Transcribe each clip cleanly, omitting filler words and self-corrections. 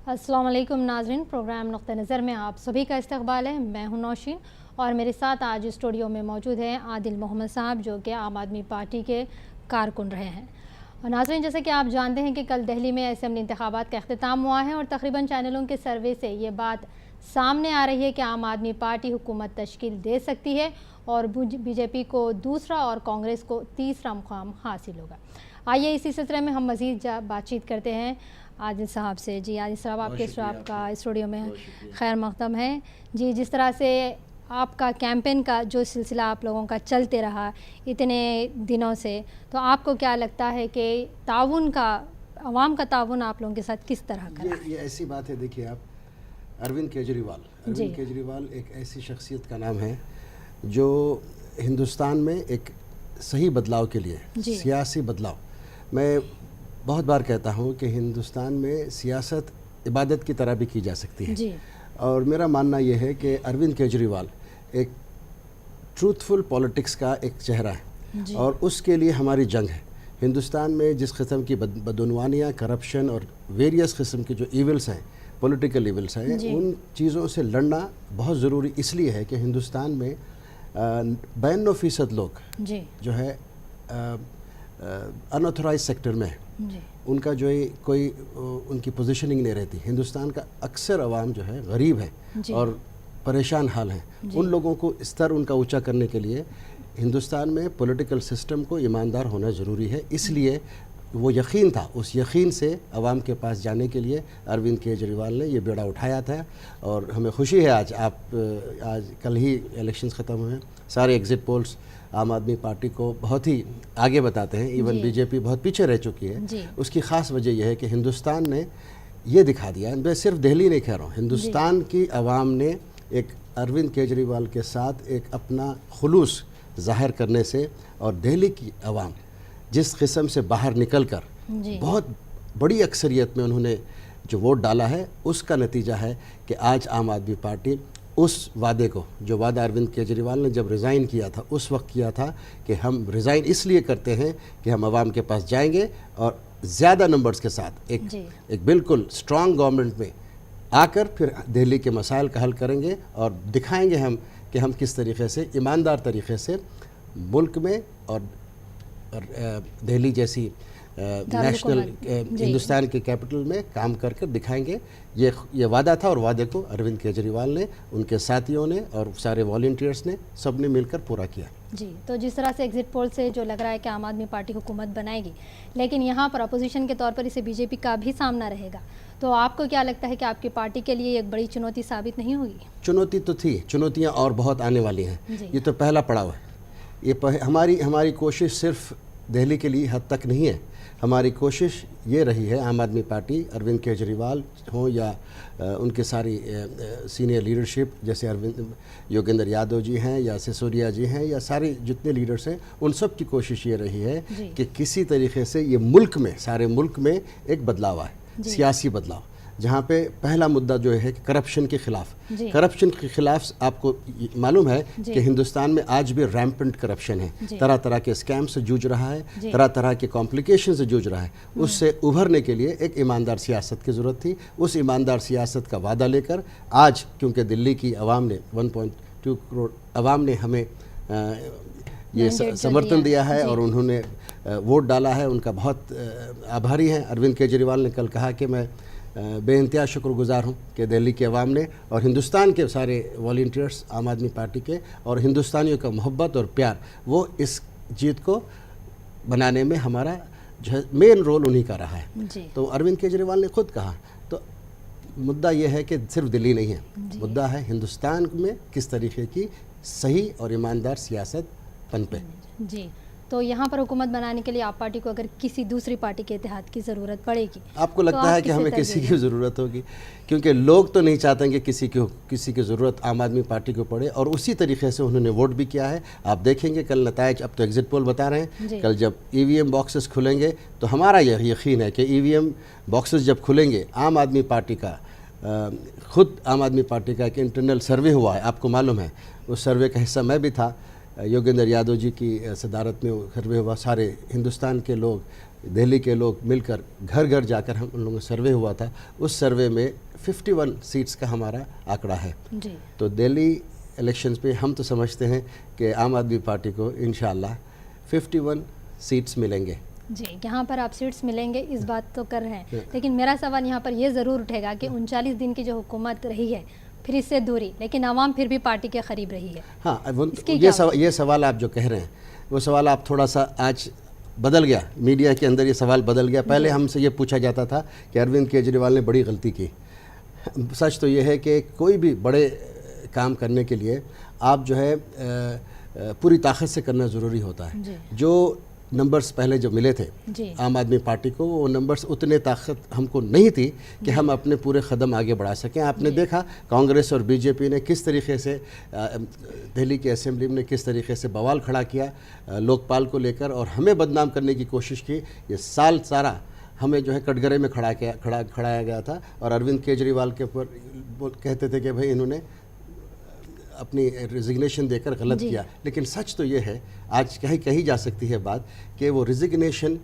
अस्सलाम वालेकुम नाज़रीन, प्रोग्राम नुक़्ता नज़र में आप सभी का इस्तक़बाल है। मैं हूं नौशीन और मेरे साथ आज स्टूडियो में मौजूद हैं आदिल मोहम्मद साहब, जो कि आम आदमी पार्टी के कारकुन रहे हैं। और नाज़रीन, जैसे कि आप जानते हैं कि कल दिल्ली में असेंबली इंतखाबात का अख्तिताम हुआ है और तकरीबन चैनलों के सर्वे से ये बात सामने आ रही है कि आम आदमी पार्टी हुकूमत तश्कील दे सकती है और बीजेपी को दूसरा और कांग्रेस को तीसरा मुकाम हासिल होगा। आइए इसी सिलसिले में हम मज़ीद बातचीत करते हैं आदिल साहब से। जी आदिल साहब, आपका स्टूडियो में खैर मक़दम है। जी, जिस तरह से आपका कैंपेन का जो सिलसिला आप लोगों का चलते रहा इतने दिनों से, तो आपको क्या लगता है कि ताउन का, अवाम का ताउन आप लोगों के साथ किस तरह का? ये ऐसी बात है, देखिए आप, अरविंद केजरीवाल एक ऐसी शख्सियत का नाम है जो हिंदुस्तान में एक सही बदलाव के लिए, सियासी बदलाव, मैं बहुत बार कहता हूँ कि हिंदुस्तान में सियासत इबादत की तरह भी की जा सकती है जी। और मेरा मानना यह है कि अरविंद केजरीवाल एक ट्रूथफुल पॉलिटिक्स का एक चेहरा है और उसके लिए हमारी जंग है। हिंदुस्तान में जिस किस्म की बदउनवानियाँ, करप्शन और वेरियस किस्म की जो इविल्स हैं, पॉलिटिकल इविल्स हैं, उन चीज़ों से लड़ना बहुत ज़रूरी इसलिए है कि हिंदुस्तान में 92% लोग जो है अनऑथराइज सेक्टर में है, उनका जो है कोई उनकी पोजीशनिंग नहीं रहती। हिंदुस्तान का अक्सर अवाम जो है गरीब है और परेशान हाल हैं। उन लोगों को स्तर उनका ऊंचा करने के लिए हिंदुस्तान में पॉलिटिकल सिस्टम को ईमानदार होना ज़रूरी है। इसलिए वो यकीन था, उस यकीन से अवाम के पास जाने के लिए अरविंद केजरीवाल ने ये बेड़ा उठाया था। और हमें खुशी है आज कल ही इलेक्शंस ख़त्म हुए, सारे एग्ज़िट पोल्स आम आदमी पार्टी को बहुत ही आगे बताते हैं। इवन बीजेपी बहुत पीछे रह चुकी है। उसकी ख़ास वजह यह है कि हिंदुस्तान ने ये दिखा दिया, मैं सिर्फ दिल्ली नहीं कह रहा हूँ, हिंदुस्तान की आवाम ने एक अरविंद केजरीवाल के साथ एक अपना खुलूस ज़ाहिर करने से, और दिल्ली की आवाम जिस किस्म से बाहर निकल कर बहुत बड़ी अक्सरियत में उन्होंने जो वोट डाला है, उसका नतीजा है कि आज आम आदमी पार्टी उस वादे को, जो वादा अरविंद केजरीवाल ने जब रिज़ाइन किया था उस वक्त किया था कि हम रिज़ाइन इसलिए करते हैं कि हम आवाम के पास जाएंगे और ज़्यादा नंबर्स के साथ एक बिल्कुल स्ट्रॉन्ग गवर्नमेंट में आकर फिर दिल्ली के मसाइल का हल करेंगे और दिखाएंगे हम कि हम किस तरीके से ईमानदार तरीके से मुल्क में और दिल्ली जैसी नेशनल हिंदुस्तान के कैपिटल में काम करके दिखाएंगे। ये वादा था और वादे को अरविंद केजरीवाल ने, उनके साथियों ने और सारे वॉलंटियर्स ने, सब ने मिलकर पूरा किया जी। तो जिस तरह से एग्जिट पोल से जो लग रहा है कि आम आदमी पार्टी हुकूमत बनाएगी, लेकिन यहाँ पर अपोजिशन के तौर पर इसे बीजेपी का भी सामना रहेगा, तो आपको क्या लगता है कि आपकी पार्टी के लिए एक बड़ी चुनौती साबित नहीं होगी? चुनौती तो थी, चुनौतियाँ और बहुत आने वाली हैं। ये तो पहला पड़ाव है। ये हमारी कोशिश सिर्फ दिल्ली के लिए हद तक नहीं है। हमारी कोशिश ये रही है, आम आदमी पार्टी, अरविंद केजरीवाल हो या उनके सारी सीनियर लीडरशिप, जैसे योगेंद्र यादव जी हैं या सिसोदिया जी हैं या सारे जितने लीडर्स हैं, उन सब की कोशिश ये रही है कि किसी तरीके से ये मुल्क में, सारे मुल्क में एक बदलाव आए, सियासी बदलाव, जहाँ पे पहला मुद्दा जो है कि करप्शन के खिलाफ। करप्शन के खिलाफ आपको मालूम है कि हिंदुस्तान में आज भी रैम्पेंट करप्शन है, तरह तरह के स्कैम से जूझ रहा है, तरह तरह के कॉम्प्लिकेशन से जूझ रहा है। उससे उभरने के लिए एक ईमानदार सियासत की ज़रूरत थी। उस ईमानदार सियासत का वादा लेकर आज, क्योंकि दिल्ली की आवाम ने 1.2 करोड़ आवाम ने हमें ये समर्थन दिया है और उन्होंने वोट डाला है, उनका बहुत आभारी हैं। अरविंद केजरीवाल ने कल कहा कि मैं बेइंतहा शुक्रगुजार हूँ कि दिल्ली के अवाम ने और हिंदुस्तान के सारे वॉलंटियर्स आम आदमी पार्टी के और हिंदुस्तानियों का मोहब्बत और प्यार, वो इस जीत को बनाने में हमारा जो है मेन रोल उन्हीं का रहा है। तो अरविंद केजरीवाल ने खुद कहा, तो मुद्दा ये है कि सिर्फ दिल्ली नहीं है, मुद्दा है हिंदुस्तान में किस तरीके की सही और ईमानदार सियासत पनपे। जी, तो यहाँ पर हुकूमत बनाने के लिए आप पार्टी को अगर किसी दूसरी पार्टी के इत्तेहाद की ज़रूरत पड़ेगी, आपको लगता है कि हमें किसी की ज़रूरत होगी? क्योंकि लोग तो नहीं चाहते कि किसी की ज़रूरत आम आदमी पार्टी को पड़े, और उसी तरीके से उन्होंने वोट भी किया है। आप देखेंगे कल नतायज, अब तो एग्जिट पोल बता रहे हैं, कल जब EVM बॉक्सेस खुलेंगे तो हमारा यह यकीन है कि EVM बॉक्सेस जब खुलेंगे, आम आदमी पार्टी का खुद आम आदमी पार्टी का एक इंटरनल सर्वे हुआ है, आपको मालूम है, उस सर्वे का हिस्सा मैं भी था। योगेंद्र यादव जी की सदारत में सर्वे हुआ, सारे हिंदुस्तान के लोग दिल्ली के लोग मिलकर घर घर जाकर हम उन लोगों का सर्वे हुआ था, उस सर्वे में 51 सीट्स का हमारा आंकड़ा है जी। तो दिल्ली इलेक्शंस पे हम तो समझते हैं कि आम आदमी पार्टी को इंशाअल्लाह 51 सीट्स मिलेंगे। जी, यहाँ पर आप सीट्स मिलेंगे इस बात तो कर रहे हैं, लेकिन मेरा सवाल यहाँ पर ये ज़रूर उठेगा कि 39 दिन की जो हुकूमत रही है फिर इससे दूरी, लेकिन आवाम फिर भी पार्टी के करीब रही है। हाँ, ये सवाल आप जो कह रहे हैं वो सवाल आप थोड़ा सा आज बदल गया, मीडिया के अंदर ये सवाल बदल गया। पहले हमसे ये पूछा जाता था कि अरविंद केजरीवाल ने बड़ी गलती की। सच तो ये है कि कोई भी बड़े काम करने के लिए आप जो है पूरी ताकत से करना ज़रूरी होता है। जो नंबर्स पहले जो मिले थे आम आदमी पार्टी को, वो नंबर्स उतने ताकत हमको नहीं थी कि हम अपने पूरे कदम आगे बढ़ा सकें। आपने देखा कांग्रेस और बीजेपी ने किस तरीके से दिल्ली की असेंबली में किस तरीके से बवाल खड़ा किया लोकपाल को लेकर, और हमें बदनाम करने की कोशिश की। ये साल सारा हमें जो है कटघरे में खड़ाया गया था, और अरविंद केजरीवाल के ऊपर कहते थे कि भाई इन्होंने अपनी रिजिग्नेशन देकर गलत किया। लेकिन सच तो ये है, आज कही जा सकती है बात कि वो रिजिग्नेशन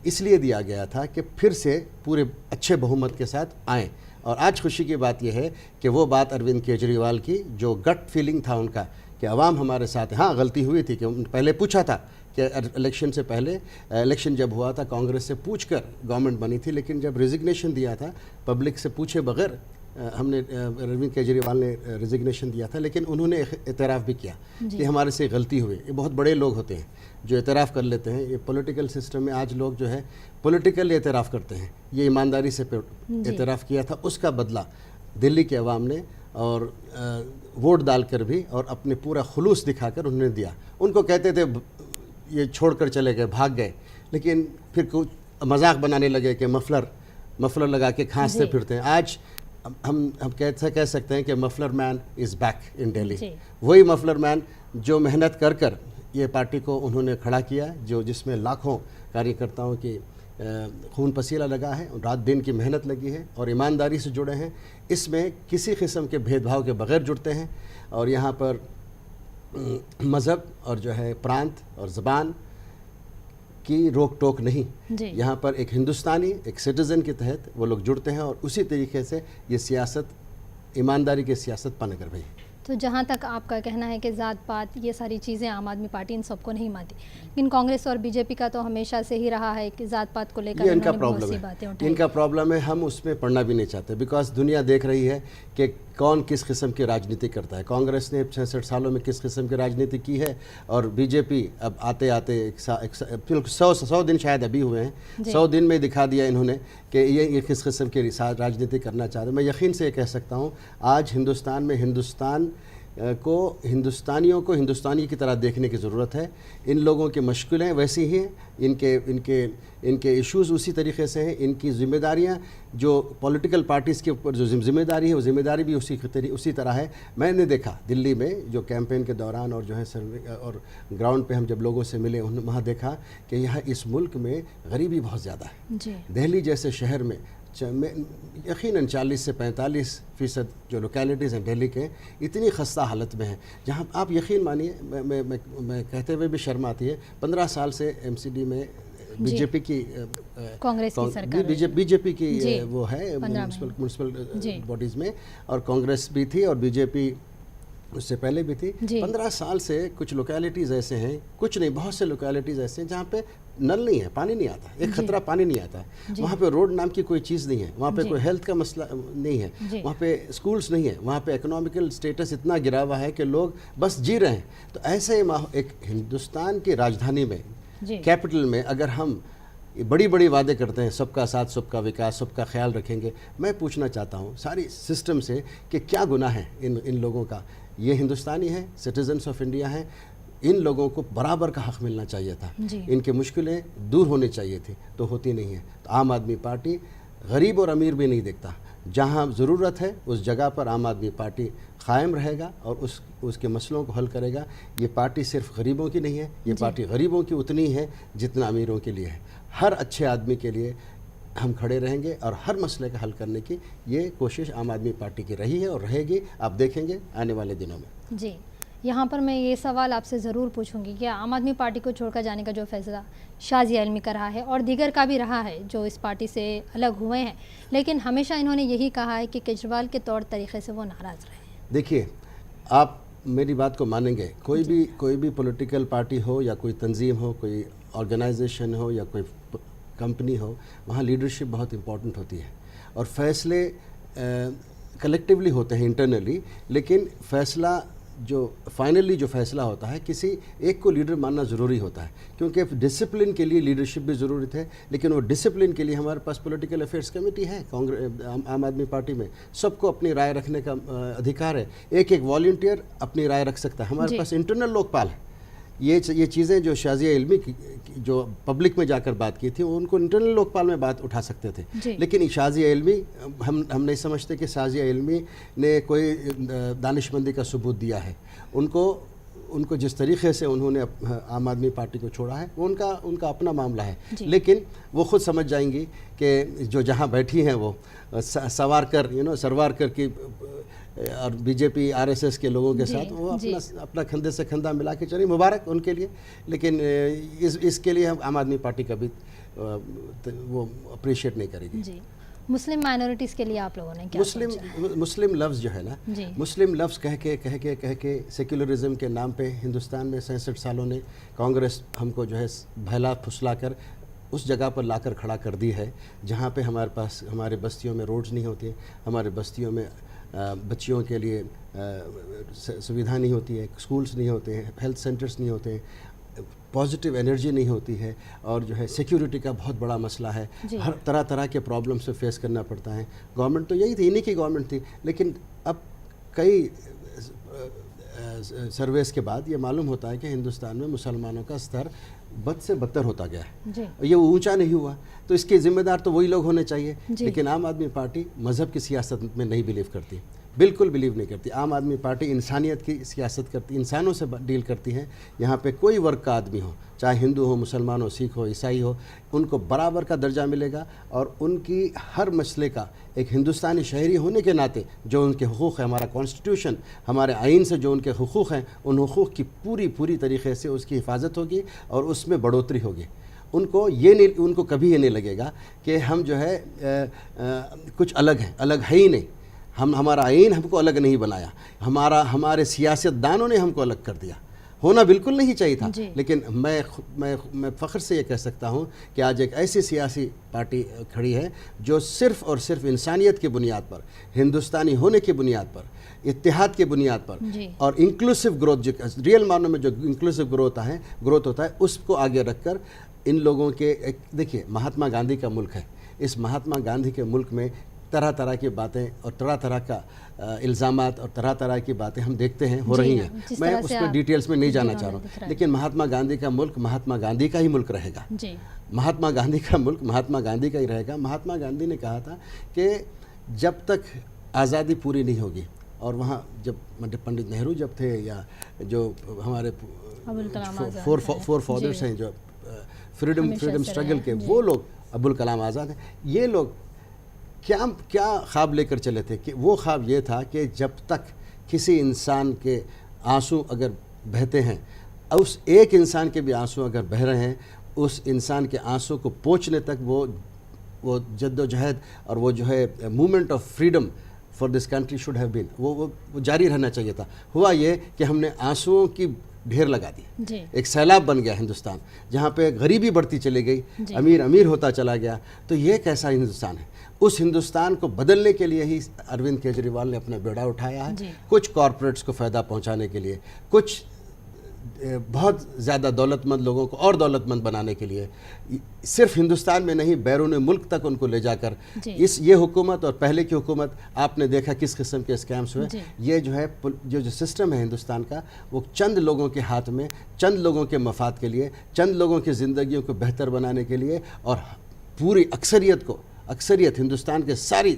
इसलिए दिया गया था कि फिर से पूरे अच्छे बहुमत के साथ आएँ। और आज खुशी की बात यह है कि वो बात अरविंद केजरीवाल की जो गट फीलिंग था उनका कि अवाम हमारे साथ है। हाँ, गलती हुई थी कि पहले पूछा था कि इलेक्शन से पहले, इलेक्शन जब हुआ था कांग्रेस से पूछकर गवर्नमेंट बनी थी, लेकिन जब रिजिग्नेशन दिया था पब्लिक से पूछे बगैर हमने अरविंद केजरीवाल ने रिजिग्नेशन दिया था। लेकिन उन्होंने एतराफ़ भी किया कि हमारे से गलती हुई। ये बहुत बड़े लोग होते हैं जो एतराफ़ कर लेते हैं। ये पॉलिटिकल सिस्टम में आज लोग जो है पॉलिटिकल एतराफ़ करते हैं, ये ईमानदारी से एतराफ़ किया था। उसका बदला दिल्ली के अवाम ने और वोट डालकर भी और अपने पूरा खुलूस दिखाकर उन्होंने दिया। उनको कहते थे ये छोड़कर चले गए, भाग गए, लेकिन फिर कुछ मजाक बनाने लगे कि मफलर लगा के खांसते फिरते हैं। आज हम कह सकते हैं कि muffler man is back in Delhi. वही मफलर मैन जो मेहनत कर ये पार्टी को उन्होंने खड़ा किया, जिसमें लाखों कार्यकर्ताओं की खून पसीना लगा है, रात दिन की मेहनत लगी है और ईमानदारी से जुड़े हैं। इसमें किसी किस्म के भेदभाव के बगैर जुड़ते हैं, और यहाँ पर मज़हब और जो है प्रांत और ज़बान की रोक टोक नहीं। यहाँ पर एक हिंदुस्तानी, एक सिटीज़न के तहत वो लोग जुड़ते हैं, और उसी तरीके से ये सियासत ईमानदारी की सियासत पनकर गई। तो जहाँ तक आपका कहना है कि ज़ात पात ये सारी चीज़ें आम आदमी पार्टी इन सबको नहीं मानती, लेकिन कांग्रेस और बीजेपी का तो हमेशा से ही रहा है कि ज़ात पात को लेकर इनका प्रॉब्लम है। इनका प्रॉब्लम है, हम उसमें पढ़ना भी नहीं चाहते, बिकॉज दुनिया देख रही है कि कौन किस किस्म की राजनीति करता है। कांग्रेस ने 66 सालों में किस किस्म की राजनीति की है, और बीजेपी अब आते आते 100 दिन शायद अभी हुए हैं, 100 दिन में दिखा दिया इन्होंने कि ये किस किस्म की राजनीति करना चाहते हैं। मैं यकीन से ये कह सकता हूँ आज हिंदुस्तान में हिंदुस्तानियों को हिंदुस्तानी की तरह देखने की ज़रूरत है। इन लोगों की मुश्किलें वैसी ही हैं, इनके इश्यूज़ उसी तरीके से हैं, इनकी जिम्मेदारियां जो पॉलिटिकल पार्टीज़ के ऊपर जो जिम्मेदारी है वो जिम्मेदारी भी उसी तरह है। मैंने देखा दिल्ली में जो कैंपेन के दौरान और जो है सर्वे और ग्राउंड पे हम जब लोगों से मिले वहाँ देखा कि यहाँ इस मुल्क में गरीबी बहुत ज़्यादा है। दिल्ली जैसे शहर में यकीनन 40 से 45% जो लोकेलिटीज़ हैं दिल्ली के इतनी खस्ता हालत में हैं, जहाँ आप यकीन मानिए मैं कहते हुए भी शर्म आती है। 15 साल से एमसीडी में बीजेपी की कांग्रेस की सरकार, बीजेपी की वो है म्यूनसिपल बॉडीज़ में, और कांग्रेस भी थी और बीजेपी उससे पहले भी थी। 15 साल से कुछ लोकेलिटीज़ ऐसे हैं, कुछ नहीं बहुत से लोकेलिटीज़ ऐसे हैं जहाँ पे नल नहीं है, पानी नहीं आता, एक खतरा पानी नहीं आता, वहाँ पे रोड नाम की कोई चीज़ नहीं है, वहाँ पे कोई हेल्थ का मसला नहीं है, वहाँ पे स्कूल्स नहीं है, वहाँ पे इकोनॉमिकल स्टेटस इतना गिरा हुआ है कि लोग बस जी रहे हैं। तो ऐसे एक हिंदुस्तान की राजधानी में, कैपिटल में, अगर हम बड़ी बड़ी वादे करते हैं सबका साथ, सबका विकास, सबका ख्याल रखेंगे, मैं पूछना चाहता हूँ सारी सिस्टम से कि क्या गुनाह है इन लोगों का। ये हिंदुस्तानी है, सिटीजन्स ऑफ इंडिया हैं, इन लोगों को बराबर का हक़ मिलना चाहिए था, इनके मुश्किलें दूर होनी चाहिए थी, तो होती नहीं है। तो आम आदमी पार्टी गरीब और अमीर भी नहीं देखता, जहाँ ज़रूरत है उस जगह पर आम आदमी पार्टी कायम रहेगा और उसके मसलों को हल करेगा। ये पार्टी सिर्फ गरीबों की नहीं है, ये पार्टी गरीबों की उतनी है जितना अमीरों के लिए है। हर अच्छे आदमी के लिए हम खड़े रहेंगे और हर मसले का हल करने की ये कोशिश आम आदमी पार्टी की रही है और रहेगी, आप देखेंगे आने वाले दिनों में। जी, यहाँ पर मैं ये सवाल आपसे ज़रूर पूछूंगी कि आम आदमी पार्टी को छोड़कर जाने का जो फैसला शाज़िया इल्मी का रहा है और दीगर का भी रहा है जो इस पार्टी से अलग हुए हैं, लेकिन हमेशा इन्होंने यही कहा है कि केजरीवाल के तौर तरीक़े से वो नाराज़ रहे हैं। देखिए, आप मेरी बात को मानेंगे, कोई भी पॉलिटिकल पार्टी हो या कोई तंजीम हो, कोई ऑर्गेनाइजेशन हो या कोई कंपनी हो, वहाँ लीडरशिप बहुत इम्पॉर्टेंट होती है और फैसले कलेक्टिवली होते हैं इंटरनली, लेकिन फैसला जो फाइनली जो फैसला होता है किसी एक को लीडर मानना ज़रूरी होता है, क्योंकि डिसिप्लिन के लिए लीडरशिप भी ज़रूरी है। लेकिन वो डिसिप्लिन के लिए हमारे पास पॉलिटिकल अफेयर्स कमेटी है कांग्रेस आम आदमी पार्टी में, सबको अपनी राय रखने का अधिकार है। एक एक वॉलंटियर अपनी राय रख सकता है। हमारे पास इंटरनल लोकपाल है। ये चीज़ें जो शाज़िया इल्मी की जो पब्लिक में जाकर बात की थी, उनको इंटरनल लोकपाल में बात उठा सकते थे, लेकिन शाज़िया इल्मी हम नहीं समझते कि शाज़िया इल्मी ने कोई दानिशमंदी का सबूत दिया है। उनको जिस तरीके से उन्होंने आम आदमी पार्टी को छोड़ा है वो उनका अपना मामला है, लेकिन वो खुद समझ जाएंगी कि जो जहाँ बैठी हैं वो सरवारकर की और बीजेपी आरएसएस के लोगों के साथ वो अपना कंधे से कंधा मिला के चली, मुबारक उनके लिए। लेकिन इसके लिए हम आम आदमी पार्टी कभी वो अप्रिशिएट नहीं करेगी। जी, मुस्लिम माइनॉरिटीज़ के लिए आप लोगों ने क्या मुस्लिम लफ्ज़ जो है ना, मुस्लिम लफ्ज़ कह के सेक्युलरिज्म के नाम पे हिंदुस्तान में 67 सालों ने कांग्रेस हमको जो है भैला फुसला कर उस जगह पर लाकर खड़ा कर दी है जहाँ पे हमारे बस्तियों में रोड्स नहीं होती, हमारे बस्तियों में बच्चियों के लिए सुविधा नहीं होती है, स्कूल्स नहीं होते हैं, हेल्थ सेंटर्स नहीं होते हैं, पॉजिटिव एनर्जी नहीं होती है, और जो है सिक्योरिटी का बहुत बड़ा मसला है। हर तरह के प्रॉब्लम से फेस करना पड़ता है। गवर्नमेंट तो यही थी, इन्हीं की गवर्नमेंट थी, लेकिन अब कई सर्वेस के बाद ये मालूम होता है कि हिंदुस्तान में मुसलमानों का स्तर बद से बदतर होता गया है। ये ऊंचा नहीं हुआ, तो इसके जिम्मेदार तो वही लोग होने चाहिए। लेकिन आम आदमी पार्टी मज़हब की सियासत में नहीं बिलीव करती, बिल्कुल बिलीव नहीं करती। आम आदमी पार्टी इंसानियत की सियासत करती, इंसानों से डील करती है। यहाँ पे कोई वर्ग का आदमी हो, चाहे हिंदू हो, मुसलमान हो, सिख हो, ईसाई हो, उनको बराबर का दर्जा मिलेगा और उनकी हर मसले का एक हिंदुस्तानी शहरी होने के नाते जो उनके हुकूक़ है, हमारा कॉन्स्टिट्यूशन, हमारे आइन से जो उनके हुकूक़ हैं, उन हुकूक़ की पूरी तरीक़े से उसकी हिफाजत होगी और उसमें बढ़ोतरी होगी। उनको कभी ये नहीं लगेगा कि हम जो है कुछ अलग है ही नहीं। हमारा आइन हमको अलग नहीं बनाया, हमारे सियासतदानों ने हमको अलग कर दिया। होना बिल्कुल नहीं चाहिए था। लेकिन मैं फ़ख्र से ये कह सकता हूँ कि आज एक ऐसी सियासी पार्टी खड़ी है जो सिर्फ़ और सिर्फ इंसानियत की बुनियाद पर, हिंदुस्तानी होने की बुनियाद पर, इत्तेहाद की बुनियाद पर और इंक्लूसिव ग्रोथ, जो रियल मानों में जो इंक्लूसिव ग्रोथ होता है, उसको आगे रखकर इन लोगों के देखिए, महात्मा गांधी का मुल्क है। इस महात्मा गांधी के मुल्क में तरह की बातें और तरह का इल्ज़ामात और तरह की बातें हम देखते हैं हो रही हैं। मैं उस पर डिटेल्स में नहीं जाना चाह रहा हूँ, लेकिन महात्मा गांधी का मुल्क महात्मा गांधी का ही मुल्क रहेगा। महात्मा गांधी का मुल्क महात्मा गांधी का ही रहेगा। महात्मा गांधी ने कहा था कि जब तक आज़ादी पूरी नहीं होगी, और वहाँ जब पंडित नेहरू जब थे, या जो हमारे फोर फादर्स हैं जो फ्रीडम स्ट्रगल के, वो लोग, अब्दुल कलाम आज़ाद हैं, ये लोग क्या ख्वाब लेकर चले थे कि वो ख्वाब ये था कि जब तक किसी इंसान के आंसू अगर बहते हैं, उस एक इंसान के भी आंसू अगर बह रहे हैं, उस इंसान के आंसू को पोंछने तक वो जद्दोजहद और वो जो है movement of freedom for this country should have been, वो जारी रहना चाहिए था। हुआ ये कि हमने आंसुओं की ढेर लगा दी, एक सैलाब बन गया हिंदुस्तान, जहाँ पे गरीबी बढ़ती चली गई, अमीर होता चला गया। तो ये कैसा हिंदुस्तान है? उस हिंदुस्तान को बदलने के लिए ही अरविंद केजरीवाल ने अपना बेड़ा उठाया है। कुछ कॉरपोरेट्स को फ़ायदा पहुंचाने के लिए, कुछ बहुत ज़्यादा दौलतमंद लोगों को और दौलतमंद बनाने के लिए, सिर्फ हिंदुस्तान में नहीं बैरून मुल्क तक उनको ले जाकर ये हुकूमत और पहले की हुकूमत, आपने देखा किस किस्म के स्कैम्स हुए। ये जो है जो सिस्टम है हिंदुस्तान का, वो चंद लोगों के हाथ में, चंद लोगों के मफाद के लिए, चंद लोगों की ज़िंदगियों को बेहतर बनाने के लिए, और पूरी अक्सरियत हिंदुस्तान के सारी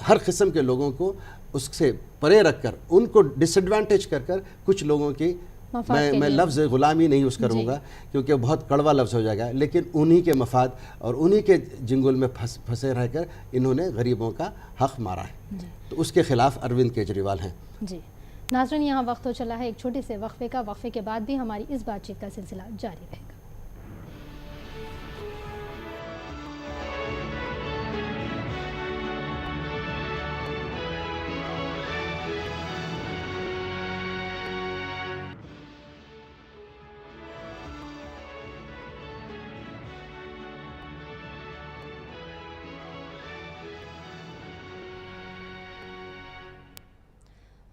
हर किस्म के लोगों को उससे परे रखकर, उनको डिसएडवांटेज कर कुछ लोगों की, मैं लफ्ज़ ग़ुलामी नहीं यूज़ करूँगा क्योंकि बहुत कड़वा लफ्ज़ हो जाएगा, लेकिन उन्हीं के मफाद और उन्हीं के जिंगुल में फंसे रहकर इन्होंने गरीबों का हक़ मारा है। तो उसके ख़िलाफ़ अरविंद केजरीवाल हैं। जी, नाज़रीन, यहाँ वक्त हो चला है एक छोटे से वक्फे का। वक्फे के बाद भी हमारी इस बातचीत का सिलसिला जारी रहेगा।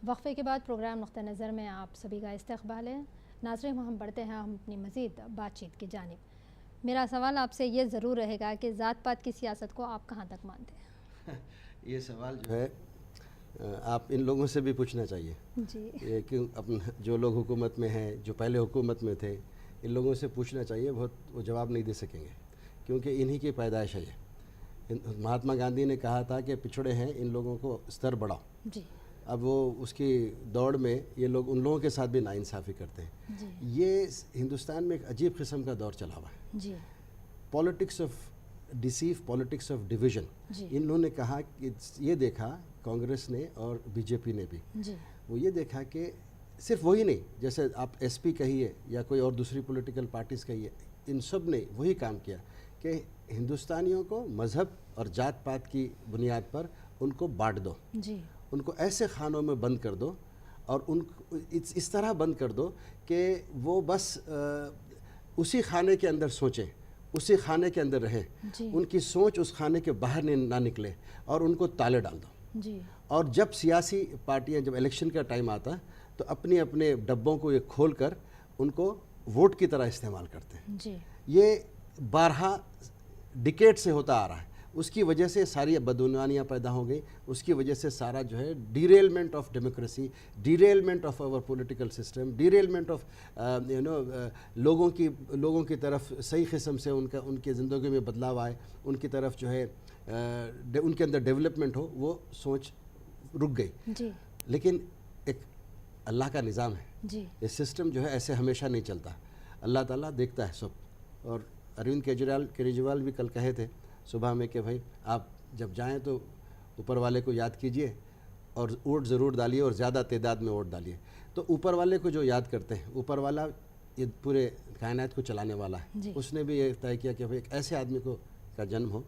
वक्फे के बाद प्रोग्राम नुक्ता नज़र में आप सभी का इस्तकबाल है। नाज़रीन, हम बढ़ते हैं हम अपनी मज़ीद बातचीत की जानिब। मेरा सवाल आपसे ये ज़रूर रहेगा कि ज़ात पात की सियासत को आप कहाँ तक मानते हैं? ये सवाल जो है आप इन लोगों से भी पूछना चाहिए जी। ये क्यों अपना जो लोग हुकूमत में हैं, जो पहले हुकूमत में थे, इन लोगों से पूछना चाहिए। बहुत वो जवाब नहीं दे सकेंगे क्योंकि इन्हीं की पैदाइश है ये। महात्मा गांधी ने कहा था कि पिछड़े हैं, इन लोगों को स्तर बढ़ाओ। जी। अब वो उसकी दौड़ में ये लोग उन लोगों के साथ भी नाइंसाफ़ी करते हैं। जी। ये हिंदुस्तान में एक अजीब किस्म का दौर चला हुआ है। जी। Politics of deceive, politics of division. इन लोगों ने कहा कि ये देखा कांग्रेस ने और बीजेपी ने भी, जी। वो ये देखा कि सिर्फ वही नहीं, जैसे आप एसपी कहिए या कोई और दूसरी पॉलिटिकल पार्टीज़ कहिए, इन सब ने वही काम किया कि हिंदुस्तानियों को मज़हब और जात पात की बुनियाद पर उनको बांट दो। जी। उनको ऐसे खानों में बंद कर दो और उन इस तरह बंद कर दो कि वो बस उसी खाने के अंदर सोचें, उसी खाने के अंदर रहें, उनकी सोच उस खाने के बाहर ना निकले और उनको ताले डाल दो। जी। और जब सियासी पार्टियां, जब इलेक्शन का टाइम आता तो अपने अपने डब्बों को ये खोल कर उनको वोट की तरह इस्तेमाल करते हैं। जी। ये 12 डिकेड से होता आ रहा है। उसकी वजह से सारी बदउनवानियाँ पैदा हो गई, उसकी वजह से सारा जो है derailment of democracy, derailment of our political system, derailment of लोगों की तरफ सही किस्म से उनके ज़िंदगी में बदलाव आए, उनकी तरफ जो है उनके अंदर डेवलपमेंट हो, वो सोच रुक गई। जी। लेकिन एक अल्लाह का निज़ाम है। जी। ये सिस्टम जो है ऐसे हमेशा नहीं चलता। अल्लाह ताला देखता है सब। और अरविंद केजरीवाल भी कल कहे थे सुबह में कि भाई आप जब जाएं तो ऊपर वाले को याद कीजिए और वोट ज़रूर डालिए और ज़्यादा तादाद में वोट डालिए। तो ऊपर वाले को जो याद करते हैं, ऊपर वाला ये पूरे कायनात को चलाने वाला है, उसने भी ये तय किया कि भाई एक ऐसे आदमी का जन्म हो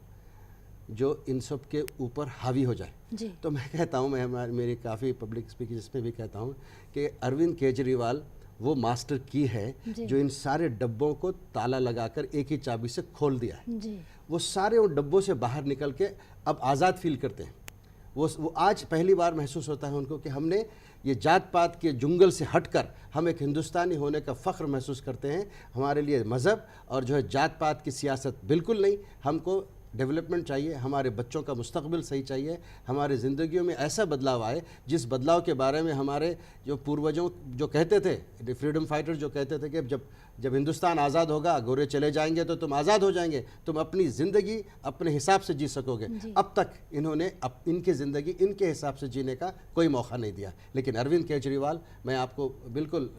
जो इन सब के ऊपर हावी हो जाए। तो मैं कहता हूँ, मैं मेरी काफ़ी पब्लिक स्पीच में भी कहता हूँ कि अरविंद केजरीवाल वो मास्टर की है जो इन सारे डब्बों को ताला लगाकर एक ही चाबी से खोल दिया है। वो सारे उन डब्बों से बाहर निकल के अब आज़ाद फील करते हैं। वो आज पहली बार महसूस होता है उनको कि हमने ये जात पात के जुंगल से हटकर हम एक हिंदुस्तानी होने का फ़ख्र महसूस करते हैं। हमारे लिए मज़हब और जो है जात पात की सियासत बिल्कुल नहीं, हमको डेवलपमेंट चाहिए, हमारे बच्चों का मुस्तकबिल सही चाहिए, हमारे ज़िंदगियों में ऐसा बदलाव आए जिस बदलाव के बारे में हमारे जो पूर्वजों जो कहते थे, फ्रीडम फाइटर्स जो कहते थे कि जब हिंदुस्तान आज़ाद होगा, गोरे चले जाएंगे तो तुम आज़ाद हो जाएंगे, तुम अपनी ज़िंदगी अपने हिसाब से जी सकोगे। अब तक इन्होंने इनकी ज़िंदगी इनके हिसाब से जीने का कोई मौका नहीं दिया। लेकिन अरविंद केजरीवाल, मैं आपको बिल्कुल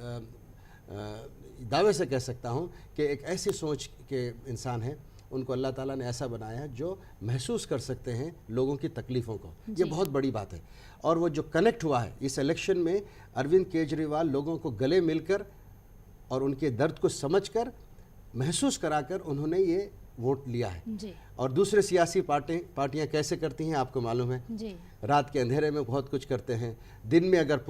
दावे से कह सकता हूँ कि एक ऐसी सोच के इंसान हैं, उनको अल्लाह ताला ने ऐसा बनाया है जो महसूस कर सकते हैं लोगों की तकलीफ़ों को। ये बहुत बड़ी बात है। और वो जो कनेक्ट हुआ है इस इलेक्शन में, अरविंद केजरीवाल लोगों को गले मिलकर और उनके दर्द को समझकर, महसूस कराकर उन्होंने ये वोट लिया है। जी। और दूसरे सियासी पार्टियां कैसे करती हैं आपको मालूम है। जी। रात के अंधेरे में बहुत कुछ करते हैं, दिन में अगर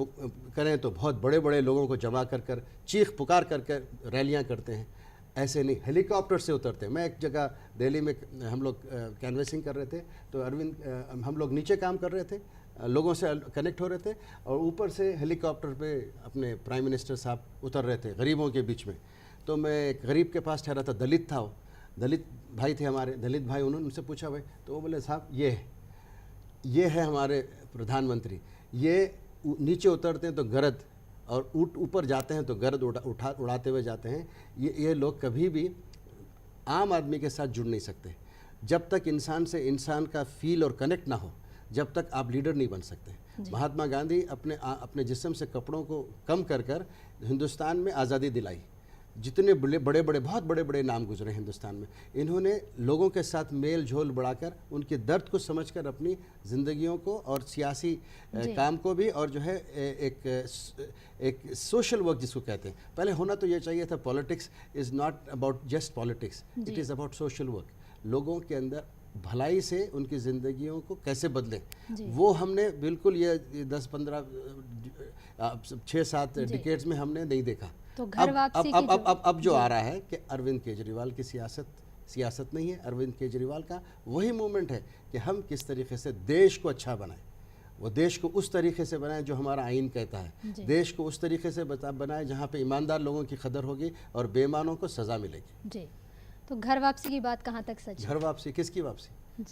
करें तो बहुत बड़े बड़े लोगों को जमा कर चीख पुकार करके रैलियां करते हैं। ऐसे नहीं, हेलीकॉप्टर से उतरते हैं। मैं एक जगह दिल्ली में हम लोग कैनवेसिंग कर रहे थे, तो अरविंद हम लोग नीचे काम कर रहे थे, लोगों से कनेक्ट हो रहे थे और ऊपर से हेलीकॉप्टर पे अपने प्राइम मिनिस्टर साहब उतर रहे थे गरीबों के बीच में। तो मैं एक गरीब के पास ठहरा था, दलित था, वो दलित भाई थे हमारे, दलित भाई। उन्होंने उनसे पूछा भाई, तो वो बोले साहब ये है हमारे प्रधानमंत्री, ये नीचे उतरते हैं तो गरज और ऊपर जाते हैं तो गर्द उड़ाते हुए जाते हैं। ये लोग कभी भी आम आदमी के साथ जुड़ नहीं सकते। जब तक इंसान से इंसान का फील और कनेक्ट ना हो, जब तक आप लीडर नहीं बन सकते। महात्मा गांधी अपने जिस्म से कपड़ों को कम कर हिंदुस्तान में आज़ादी दिलाई। जितने बड़े बड़े बहुत बड़े बड़े नाम गुजरे हिंदुस्तान में, इन्होंने लोगों के साथ मेल झोल बढ़ाकर उनके दर्द को समझकर अपनी ज़िंदगियों को और सियासी काम को भी, और जो है एक सोशल वर्क जिसको कहते हैं, पहले होना तो ये चाहिए था, politics is not about just politics, it is about social work. लोगों के अंदर भलाई से उनकी ज़िंदगियों को कैसे बदलें, वो हमने बिल्कुल ये 10-15 6-7 डिकेड्स में हमने नहीं देखा। तो घर वापसी अब जो आ रहा है कि अरविंद केजरीवाल की सियासत नहीं है, अरविंद केजरीवाल का वही मूवमेंट है कि हम किस तरीके से देश को अच्छा बनाएं, वो देश को उस तरीके से बनाएं जो हमारा आइन कहता है, देश को उस तरीके से बनाएं जहाँ पे ईमानदार लोगों की कदर होगी और बेईमानों को सज़ा मिलेगी। जी, तो घर वापसी की बात कहाँ तक सच है? घर वापसी किसकी वापसी?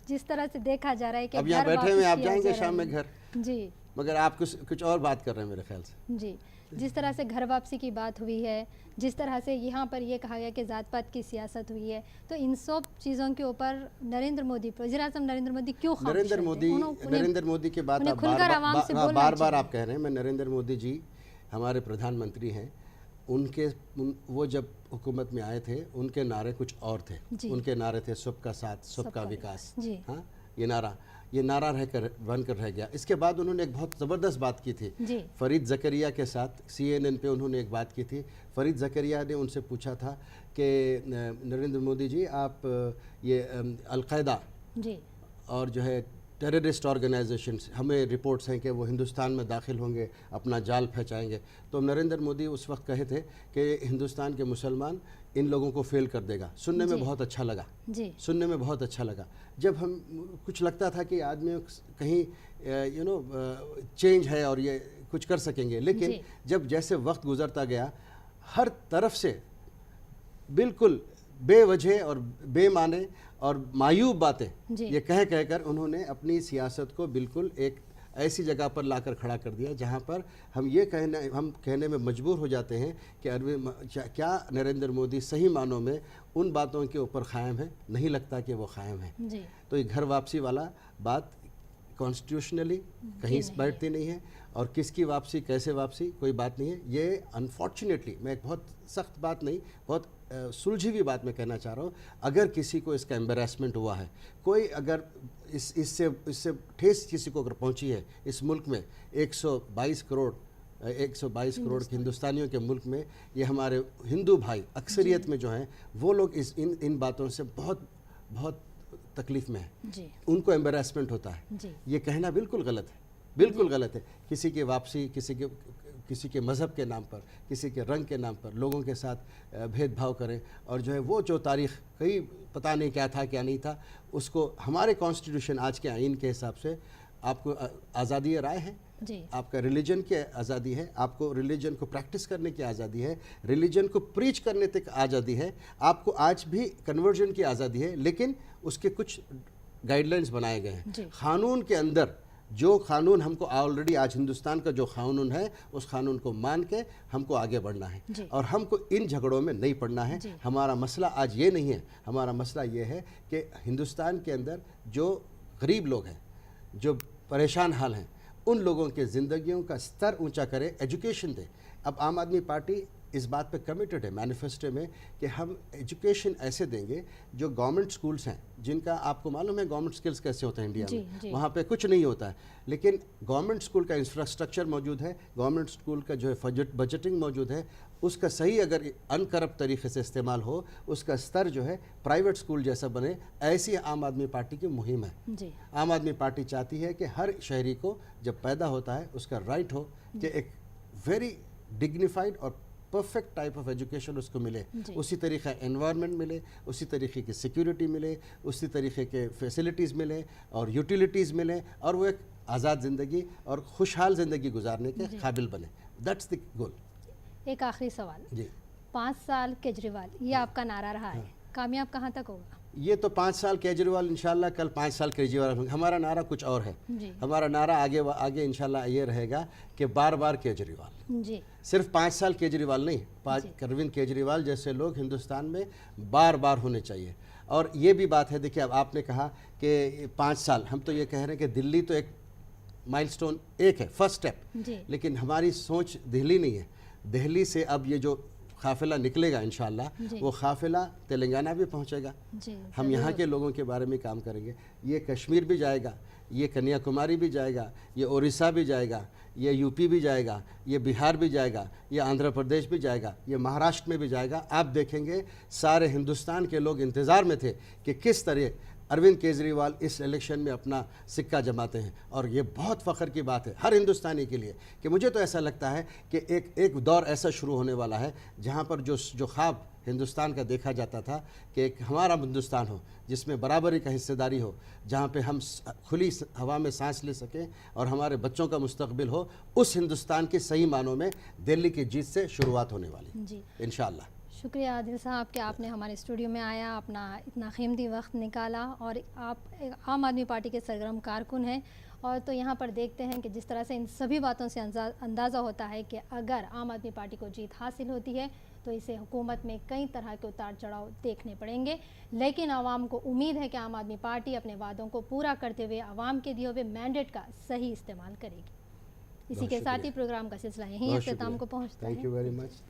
जिस तरह से देखा जा रहा है कि अब यहाँ बैठे हुए आप जाएंगे शाम में घर, जी, मगर आप कुछ और बात कर रहे हैं मेरे ख्याल से। जी, जिस तरह से घर वापसी की बात हुई है, जिस तरह से यहाँ पर ये कहा गया कि जात पात की सियासत हुई है, तो इन सब चीज़ों के ऊपर नरेंद्र मोदी, वज़ीर-ए-आज़म नरेंद्र मोदी क्यों नरेंद्र मोदी की बात आप बार बार आप कह रहे हैं। मैं नरेंद्र मोदी जी हमारे प्रधानमंत्री हैं, वो जब हुकूमत में आए थे उनके नारे कुछ और थे। उनके नारे थे सबका साथ सबका विकास। हाँ, ये नारा बनकर रह गया। इसके बाद उन्होंने एक बहुत ज़बरदस्त बात की थी फरीद ज़करिया के साथ, CNN पे उन्होंने एक बात की थी। फरीद ज़करिया ने उनसे पूछा था कि नरेंद्र मोदी जी, आप ये अलकायदा और जो है टेररिस्ट ऑर्गेनाइजेशंस, हमें रिपोर्ट्स हैं कि वो हिंदुस्तान में दाखिल होंगे, अपना जाल फैलाएंगे। तो नरेंद्र मोदी उस वक्त कहे थे कि हिंदुस्तान के मुसलमान इन लोगों को फेल कर देगा। सुनने में बहुत अच्छा लगा, सुनने में बहुत अच्छा लगा। जब हम कुछ लगता था कि आदमी कहीं चेंज है और ये कुछ कर सकेंगे, लेकिन जब जैसे वक्त गुजरता गया, हर तरफ से बिल्कुल बेवजह और बेमाने और मायूब बातें ये कह कर उन्होंने अपनी सियासत को बिल्कुल एक ऐसी जगह पर लाकर खड़ा कर दिया जहां पर हम कहने में मजबूर हो जाते हैं कि क्या नरेंद्र मोदी सही मानों में उन बातों के ऊपर कायम है? नहीं लगता कि वो कायम है। तो ये घर वापसी वाला बात कॉन्स्टिट्यूशनली कहीं बैठती नहीं है, और किसकी वापसी कैसे वापसी कोई बात नहीं है। ये अनफॉर्चुनेटली, मैं एक बहुत सख्त बात नहीं, बहुत सुलझी हुई बात मैं कहना चाह रहा हूँ, अगर किसी को इसका एम्बेरसमेंट हुआ है, कोई अगर इससे ठेस किसी को अगर पहुँची है इस मुल्क में, 122 करोड़ हिंदुस्तानियों के मुल्क में, ये हमारे हिंदू भाई अक्सरियत में जो हैं, वो लोग इन बातों से बहुत बहुत तकलीफ में है, उनको एम्बेरसमेंट होता है। ये कहना बिल्कुल गलत है, बिल्कुल गलत है। किसी की वापसी, किसी के मज़हब के नाम पर, किसी के रंग के नाम पर लोगों के साथ भेदभाव करें, और जो है वो जो तारीख़ कहीं पता नहीं क्या था क्या नहीं था, उसको हमारे कॉन्स्टिट्यूशन आज के आइन के हिसाब से आपको आज़ादी राय है, आपका रिलीजन की आज़ादी है, आपको रिलीजन को प्रैक्टिस करने की आज़ादी है, रिलीजन को प्रीच करने तक आज़ादी है, आपको आज भी कन्वर्जन की आज़ादी है, लेकिन उसके कुछ गाइडलाइंस बनाए गए हैं। क़ानून के अंदर जो कानून हमको ऑलरेडी आज हिंदुस्तान का जो कानून है, उस कानून को मान के हमको आगे बढ़ना है, और हमको इन झगड़ों में नहीं पड़ना है। हमारा मसला आज ये नहीं है, हमारा मसला ये है कि हिंदुस्तान के अंदर जो गरीब लोग हैं, जो परेशान हाल हैं, उन लोगों के ज़िंदगियों का स्तर ऊंचा करे, एजुकेशन दे। अब आम आदमी पार्टी इस बात पे कमिटेड है मैनिफेस्टो में कि हम एजुकेशन ऐसे देंगे जो गवर्नमेंट स्कूल्स हैं, जिनका आपको मालूम है गवर्नमेंट स्किल्स कैसे होते हैं इंडिया में, वहाँ पे कुछ नहीं होता है, लेकिन गवर्नमेंट स्कूल का इंफ्रास्ट्रक्चर मौजूद है, गवर्नमेंट स्कूल का जो है बजटिंग मौजूद है, उसका सही अगर अनकरप्ट तरीके से इस्तेमाल हो, उसका स्तर जो है प्राइवेट स्कूल जैसा बने, ऐसी आम आदमी पार्टी की मुहिम है। आम आदमी पार्टी चाहती है कि हर शहरी को जब पैदा होता है उसका राइट हो कि एक वेरी डिग्निफाइड और परफेक्ट टाइप ऑफ एजुकेशन उसको मिले, उसी तरीके एनवायरनमेंट मिले, उसी तरीके की सिक्योरिटी मिले, उसी तरीके के फैसिलिटीज़ मिले और यूटिलिटीज़ मिले, और वो एक आज़ाद ज़िंदगी और खुशहाल ज़िंदगी गुजारने के काबिल बने। That's the goal. एक आखिरी सवाल जी, 5 साल केजरीवाल, ये आपका नारा रहा है, कामयाब कहाँ तक होगा? ये तो 5 साल केजरीवाल, इंशाल्लाह कल 5 साल केजरीवाल। हमारा नारा कुछ और है, हमारा नारा आगे इंशाल्लाह ये रहेगा कि बार बार केजरीवाल जी। सिर्फ 5 साल केजरीवाल नहीं, अरविंद केजरीवाल जैसे लोग हिंदुस्तान में बार बार होने चाहिए। और ये भी बात है, देखिए अब आपने कहा कि 5 साल, हम तो ये कह रहे हैं कि दिल्ली तो एक माइलस्टोन एक है, फर्स्ट स्टेप, लेकिन हमारी सोच दिल्ली नहीं है। दिल्ली से अब ये जो काफ़िला निकलेगा इंशाअल्लाह, वो काफ़िला तेलंगाना भी पहुंचेगा। हम यहाँ के लोगों के बारे में काम करेंगे। ये कश्मीर भी जाएगा, ये कन्याकुमारी भी जाएगा, ये उड़ीसा भी जाएगा, ये यूपी भी जाएगा, ये बिहार भी जाएगा, ये आंध्र प्रदेश भी जाएगा, ये महाराष्ट्र में भी जाएगा। आप देखेंगे सारे हिंदुस्तान के लोग इंतज़ार में थे कि किस तरह अरविंद केजरीवाल इस इलेक्शन में अपना सिक्का जमाते हैं। और ये बहुत फ़ख्र की बात है हर हिंदुस्तानी के लिए कि मुझे तो ऐसा लगता है कि एक दौर ऐसा शुरू होने वाला है जहाँ पर जो ख्वाब हिंदुस्तान का देखा जाता था कि एक हमारा हिंदुस्तान हो जिसमें बराबरी का हिस्सेदारी हो, जहाँ पे हम खुली हवा में सांस ले सकें और हमारे बच्चों का मुस्तकबिल हो, उस हिंदुस्तान के सही मानों में दिल्ली की जीत से शुरुआत होने वाली जी इंशाअल्लाह। शुक्रिया आदिल साहब कि आपने हमारे स्टूडियो में आया, अपना इतना कीमती वक्त निकाला और आप आम आदमी पार्टी के सरगर्म कारकुन हैं। और तो यहाँ पर देखते हैं कि जिस तरह से इन सभी बातों से अंदाज़ा होता है कि अगर आम आदमी पार्टी को जीत हासिल होती है तो इसे हुकूमत में कई तरह के उतार चढ़ाव देखने पड़ेंगे, लेकिन आवाम को उम्मीद है कि आम आदमी पार्टी अपने वादों को पूरा करते हुए आवाम के दिए हुए मैंडेट का सही इस्तेमाल करेगी। इसी के साथ ही प्रोग्राम का सिलसिला यहीं अख्ताम को पहुँचता है। Thank you very much.